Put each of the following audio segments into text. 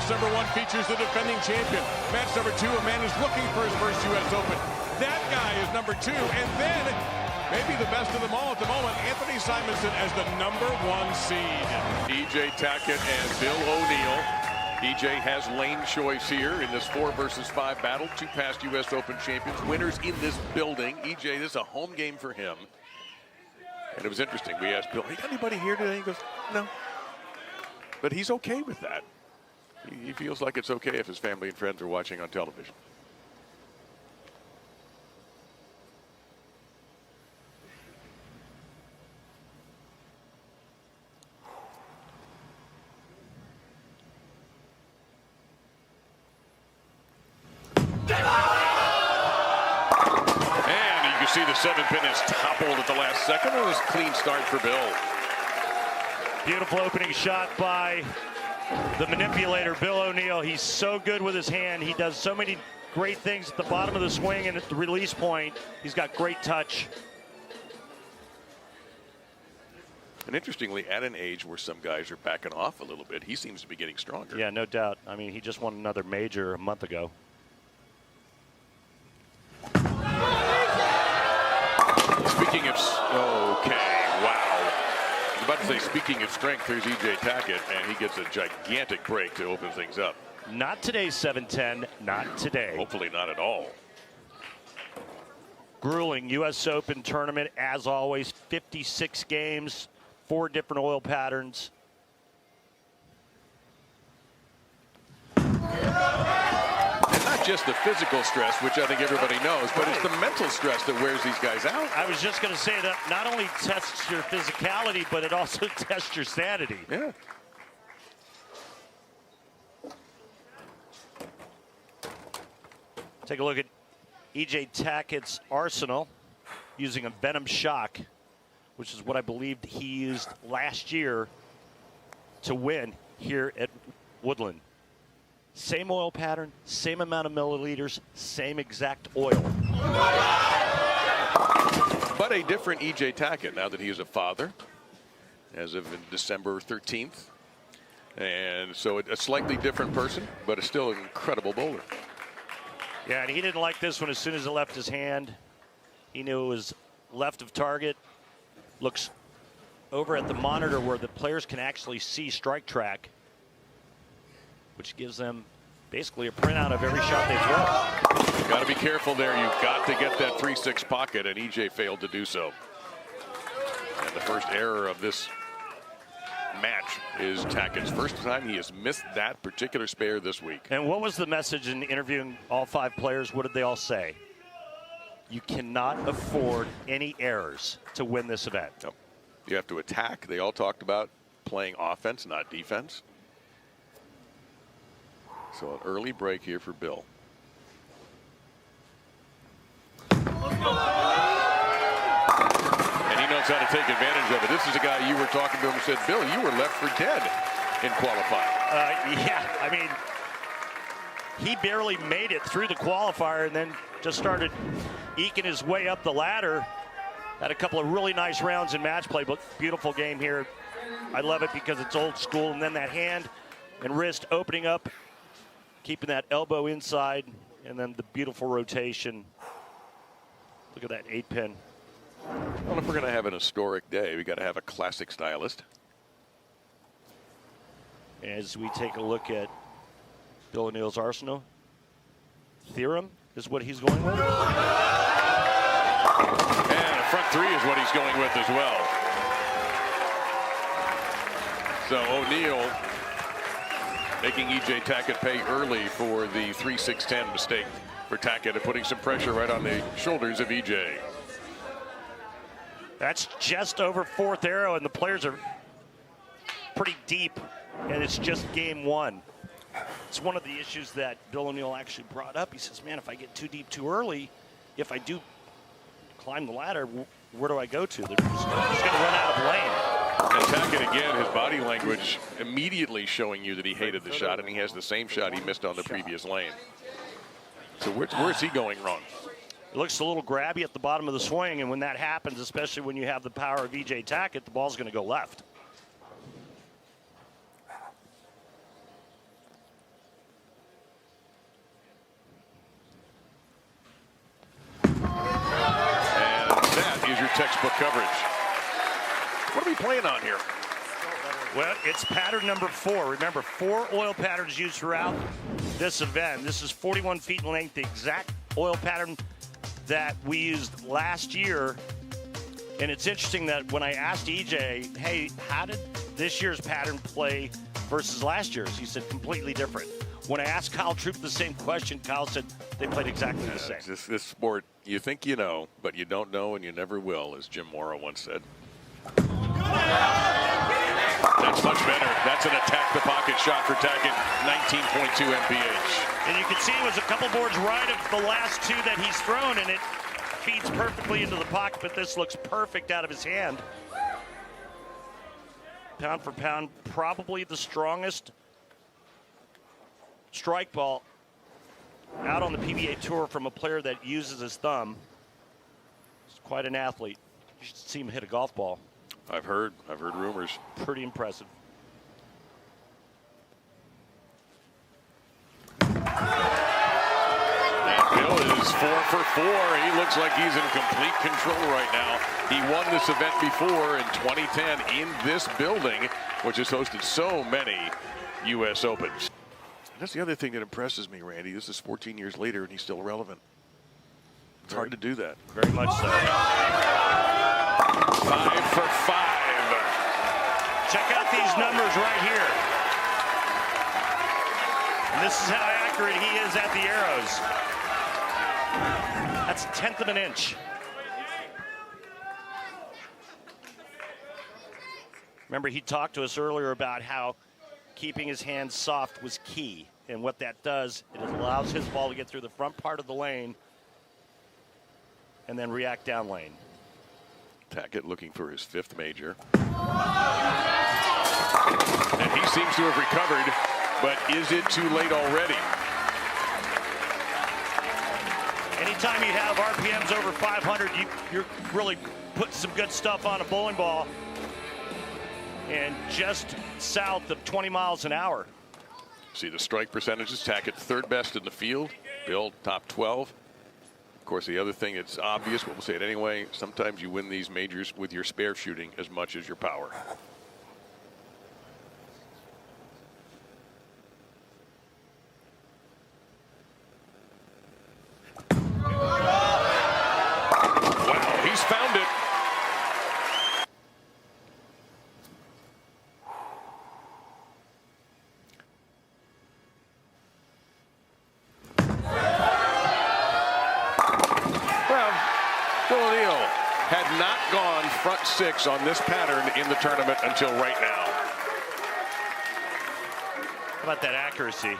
Match number 1 features the defending champion. Match number 2, a man who's looking for his first U.S. Open. That guy is number 2. And then, maybe the best of them all at the moment, Anthony Simonson as the number 1 seed. E.J. Tackett and Bill O'Neill. E.J. has lane choice here in this 4 versus 5 battle. 2 past U.S. Open champions, winners in this building. E.J., this is a home game for him. And it was interesting. We asked Bill, "Hey, got anybody here today?" He goes, "No." But he's okay with that. He feels like it's okay if his family and friends are watching on television. See the 7-pin is toppled at the last second. It was a clean start for Bill. Beautiful opening shot by the manipulator, Bill O'Neill. He's so good with his hand. He does so many great things at the bottom of the swing and at the release point. He's got great touch. And interestingly, at an age where some guys are backing off a little bit, he seems to be getting stronger. Yeah, no doubt. I mean, he just won another major a month ago. Speaking of, okay, wow. I was about to say, speaking of strength, here's E.J. Tackett, and he gets a gigantic break to open things up. Not today, 7-10, not today. Hopefully not at all. Grueling U.S. Open tournament, as always, 56 games, 4 different oil patterns. Not just the physical stress, which I think everybody knows, but it's the mental stress that wears these guys out. I was just going to say that not only tests your physicality, but it also tests your sanity. Yeah. Take a look at E.J. Tackett's arsenal using a Venom Shock, which is what I believed he used last year to win here at Woodland. Same oil pattern, same amount of milliliters, same exact oil. But a different E.J. Tackett now that he is a father as of December 13th. And so a slightly different person, but still an incredible bowler. Yeah, and he didn't like this one as soon as it left his hand. He knew it was left of target. Looks over at the monitor where the players can actually see strike track, which gives them basically a printout of every shot they throw. Got to be careful there. You've got to get that 3-6 pocket, and EJ failed to do so. And the first error of this match is Tackett's first time he has missed that particular spare this week. And what was the message in interviewing all 5 players? What did they all say? You cannot afford any errors to win this event. No. You have to attack. They all talked about playing offense, not defense. So an early break here for Bill. And he knows how to take advantage of it. This is a guy you were talking to him and said, Bill, you were left for dead in qualifying. Yeah, I mean, he barely made it through the qualifier and then just started eking his way up the ladder. Had a couple of really nice rounds in match play, but beautiful game here. I love it because it's old school, and then that hand and wrist opening up, keeping that elbow inside, and then the beautiful rotation. Look at that 8-pin. Well, if we're going to have an historic day, we got to have a classic stylist. As we take a look at Bill O'Neill's arsenal, Theorem is what he's going with. And a front 3 is what he's going with as well. So O'Neill making E.J. Tackett pay early for the 3-6-10 mistake for Tackett and putting some pressure right on the shoulders of E.J. That's just over 4th arrow, and the players are pretty deep, and it's just game 1. It's one of the issues that Bill O'Neill actually brought up. He says, man, if I get too deep too early, if I do climb the ladder, where do I go to? They're just going to run out of lane. And Tackett, again, his body language immediately showing you that he hated the shot, and he has the same shot he missed on the previous lane. So where's he going wrong? It looks a little grabby at the bottom of the swing, and when that happens, especially when you have the power of E.J. Tackett, the ball's going to go left. textbook coverage. What are we playing on here? Well, it's pattern number 4. Remember, 4 oil patterns used throughout this event. This is 41 feet in length, the exact oil pattern that we used last year. And it's interesting that when I asked EJ, hey, how did this year's pattern play versus last year's? He said completely different. When I asked Kyle Troop the same question, Kyle said they played exactly the same. This sport, you think you know, but you don't know and you never will, as Jim Morrow once said. That's much better. That's an attack the pocket shot for Tackett, 19.2 mph. And you can see it was a couple boards right of the last 2 that he's thrown, and it feeds perfectly into the pocket, but this looks perfect out of his hand. Pound for pound, probably the strongest strike ball out on the PBA Tour from a player that uses his thumb. He's quite an athlete. You should see him hit a golf ball. I've heard rumors. Pretty impressive. And Bill is 4 for 4. He looks like he's in complete control right now. He won this event before in 2010 in this building, which has hosted so many U.S. Opens. That's the other thing that impresses me, Randy. This is 14 years later, and he's still relevant. It's hard to do that. Very much so. 5 for 5. Check out these numbers right here. And this is how accurate he is at the arrows. That's 1/10 of an inch. Remember, he talked to us earlier about how keeping his hands soft was key. And what that does, it allows his ball to get through the front part of the lane and then react down lane. Tackett looking for his 5th major. And he seems to have recovered, but is it too late already? Anytime you have RPMs over 500, you're really putting some good stuff on a bowling ball. And just south of 20 miles an hour. See the strike percentages. Tackett 3rd best in the field. Bill top 12. Of course, the other thing that's obvious, but we'll say it anyway, sometimes you win these majors with your spare shooting as much as your power. Wow, he's found it. Had not gone front 6 on this pattern in the tournament until right now. How about that accuracy?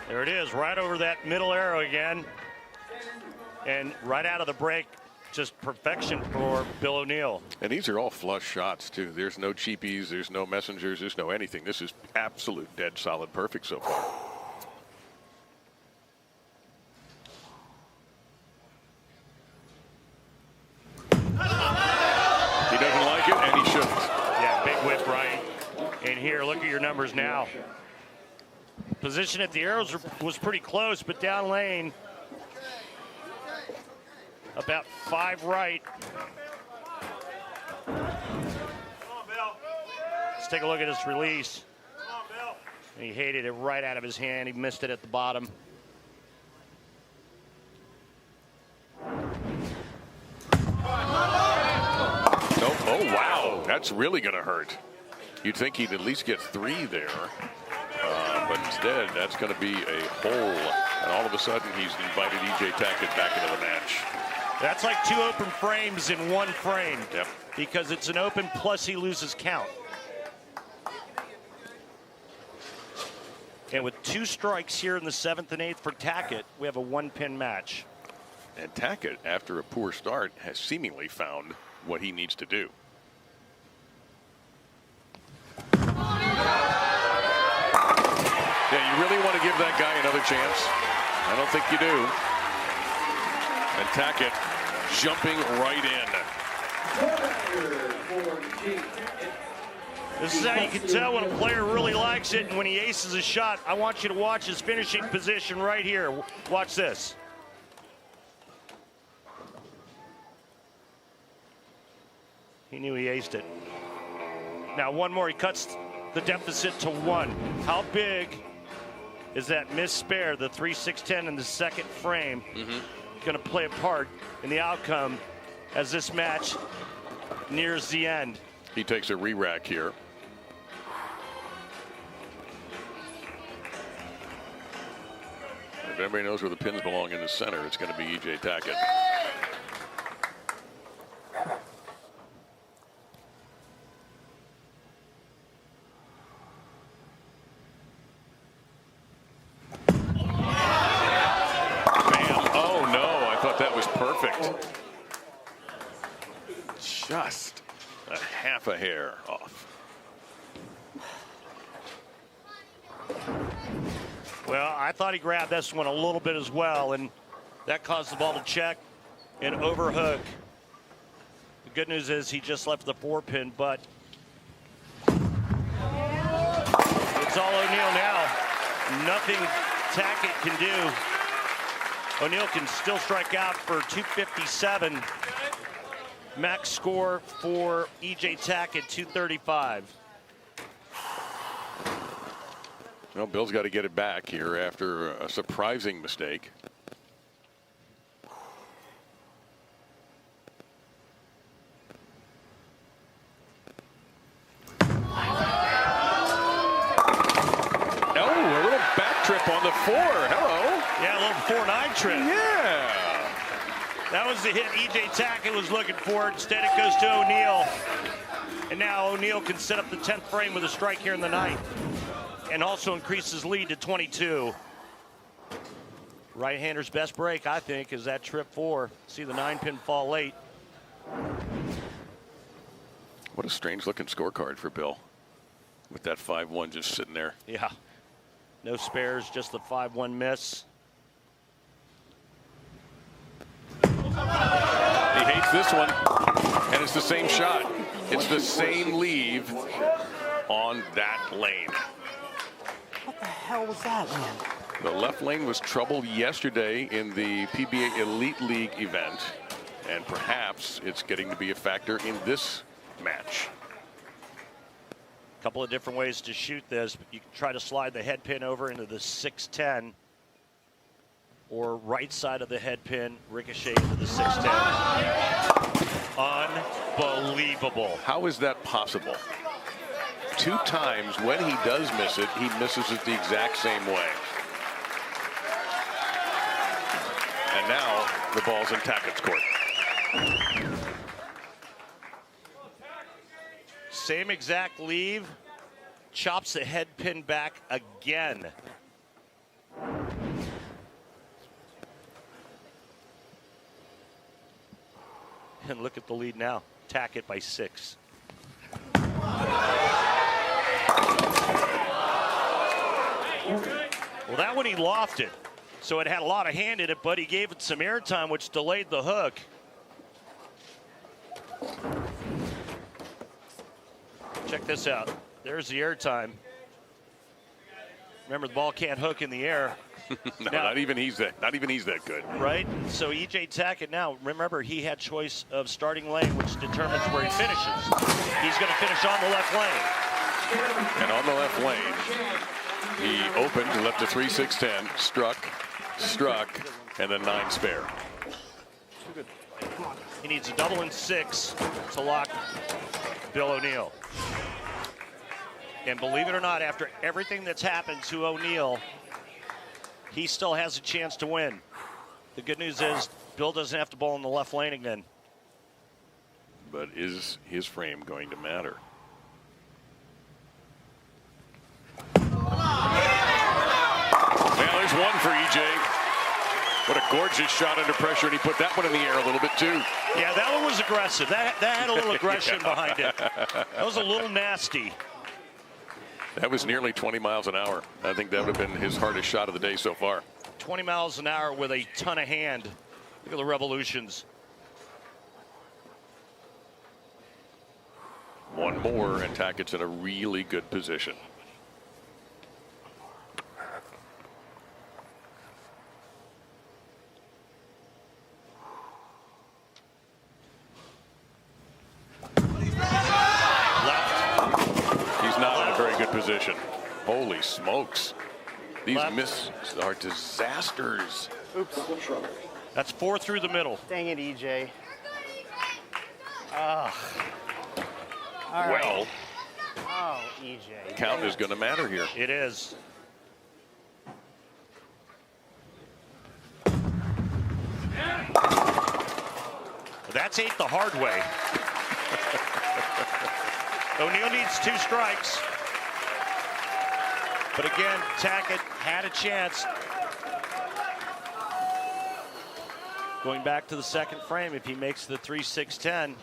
There it is, right over that middle arrow again. And right out of the break, just perfection for Bill O'Neill. And these are all flush shots, too. There's no cheapies, there's no messengers, there's no anything. This is absolute dead solid perfect so far. He doesn't like it, and he shouldn't. Yeah, big whip right. And here, look at your numbers now. Position at the arrows was pretty close, but down lane, about 5 right. Let's take a look at his release. And he hated it right out of his hand. He missed it at the bottom. Oh, wow. That's really going to hurt. You'd think he'd at least get 3 there. But instead, that's going to be a hole. And all of a sudden, he's invited E.J. Tackett back into the match. That's like 2 open frames in 1 frame. Yep. Because it's an open plus he loses count. And with 2 strikes here in the 7th and 8th for Tackett, we have a 1-pin match. And Tackett, after a poor start, has seemingly found what he needs to do. Yeah, you really want to give that guy another chance? I don't think you do. And Tackett jumping right in. This is how you can tell when a player really likes it and when he aces a shot. I want you to watch his finishing position right here. Watch this. He knew he aced it. Now one more, he cuts the deficit to 1. How big is that missed spare, the 3-6-10 in the second frame, going to play a part in the outcome as this match nears the end? He takes a re-rack here. If everybody knows where the pins belong in the center, it's going to be E.J. Tackett. Just a half a hair off. Well, I thought he grabbed this one a little bit as well, and that caused the ball to check and overhook. The good news is he just left the 4-pin, but it's all O'Neal now. Nothing Tackett can do. O'Neal can still strike out for 257. Max score for E.J. Tackett, 235. Well, Bill's got to get it back here after a surprising mistake. Oh, a little back trip on the 4. Hello. Yeah, a little 4-9 trip. Yeah. That was the hit E.J. Tackett was looking for. Instead, it goes to O'Neal. And now O'Neal can set up the 10th frame with a strike here in the 9th. And also increase his lead to 22. Right-hander's best break, I think, is that trip 4. See the 9-pin fall late. What a strange-looking scorecard for Bill. With that 5-1 just sitting there. Yeah. No spares, just the 5-1 miss. He hates this one, and it's the same shot. It's the same leave on that lane. What the hell was that, man? The left lane was troubled yesterday in the PBA Elite League event, and perhaps it's getting to be a factor in this match. A couple of different ways to shoot this. You can try to slide the head pin over into the 610, or right side of the head pin, ricochet into the 610. Unbelievable. How is that possible? 2 times when he does miss it, he misses it the exact same way. And now the ball's in Tackett's court. Same exact leave, chops the head pin back again. And look at the lead now. Tackett by 6. Well, that one he lofted. So it had a lot of hand in it, but he gave it some airtime, which delayed the hook. Check this out. There's the airtime. Remember, the ball can't hook in the air. No, now, not even he's that good. Right? So E.J. Tackett now, remember, he had choice of starting lane, which determines where he finishes. He's going to finish on the left lane. And on the left lane, he opened, left a 3-6-10, struck, and then 9 spare. He needs a double and 6 to lock Bill O'Neal. And believe it or not, after everything that's happened to O'Neal, he still has a chance to win. The good news is Bill doesn't have to bowl in the left lane again. But is his frame going to matter? Well, there's one for E.J. What a gorgeous shot under pressure, and he put that one in the air a little bit too. Yeah, that one was aggressive. That had a little aggression behind it. That was a little nasty. That was nearly 20 miles an hour. I think that would have been his hardest shot of the day so far. 20 miles an hour with a ton of hand. Look at the revolutions. One more, and Tackett's in a really good position. in position. Holy smokes. These Left. misses are disasters. Oops. That's 4 through the middle. Dang it, EJ. All right. Well, Oh, EJ. count is going to matter here. It is. That's 8 the hard way. O'Neal needs 2 strikes. But again, Tackett had a chance. Going back to the second frame, if he makes the 3-6-10,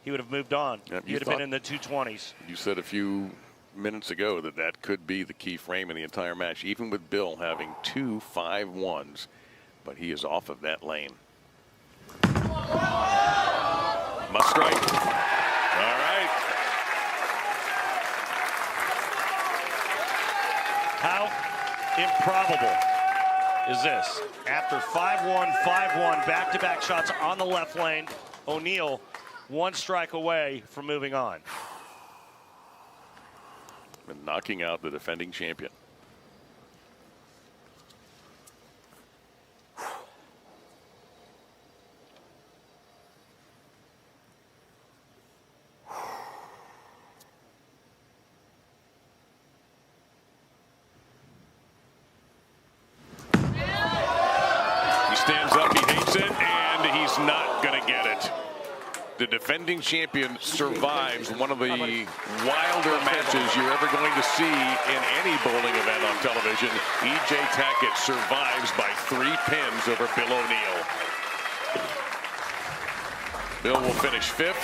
he would have moved on. Yep, He would have been in the 220s. You said a few minutes ago that that could be the key frame in the entire match, even with Bill having 2 5-1s, but he is off of that lane. Must strike. All right. How improbable is this? After 5-1, 5-1, back-to-back shots on the left lane, O'Neal 1 strike away from moving on. And knocking out the defending champion. He stands up, he hates it, and he's not going to get it. The defending champion survives one of the wilder matches you're ever going to see in any bowling event on television. E.J. Tackett survives by 3 pins over Bill O'Neal. Bill will finish 5th,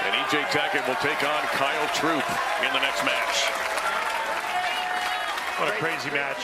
and E.J. Tackett will take on Kyle Troop in the next match. What a crazy match.